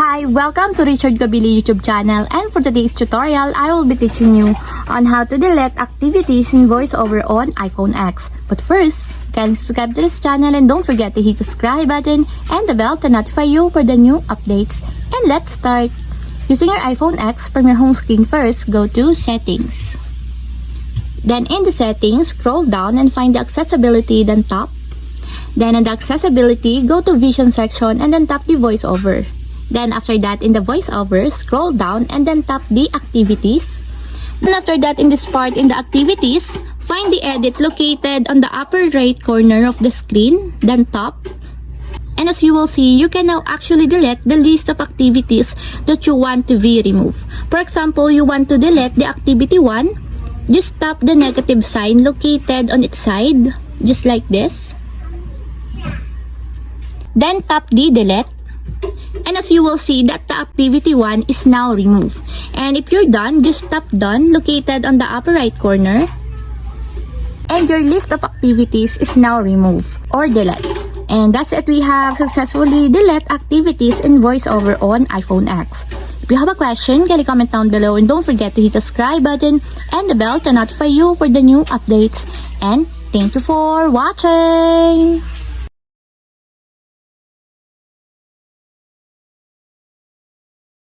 Hi, welcome to Richard Gabili YouTube channel, and for today's tutorial, I will be teaching you on how to delete activities in voiceover on iPhone X. But first, you can subscribe to this channel and don't forget to hit the subscribe button and the bell to notify you for the new updates. And let's start. Using your iPhone X, from your home screen first, go to Settings. Then in the Settings, scroll down and find the Accessibility, then tap. Then in the Accessibility, go to Vision section and then tap the voiceover. Then after that, in the voiceover, scroll down and then tap the activities. Then after that, in this part, in the activities, find the edit located on the upper right corner of the screen, then tap. And as you will see, you can now actually delete the list of activities that you want to be removed. For example, you want to delete the activity 1, just tap the negative sign located on its side, just like this. Then tap the delete. And as you will see that the activity 1 is now removed. And if you're done, just tap done located on the upper right corner. And your list of activities is now removed or delete. And that's it, we have successfully deleted activities in voiceover on iPhone X. If you have a question, kindly comment down below and don't forget to hit the subscribe button and the bell to notify you for the new updates. And thank you for watching!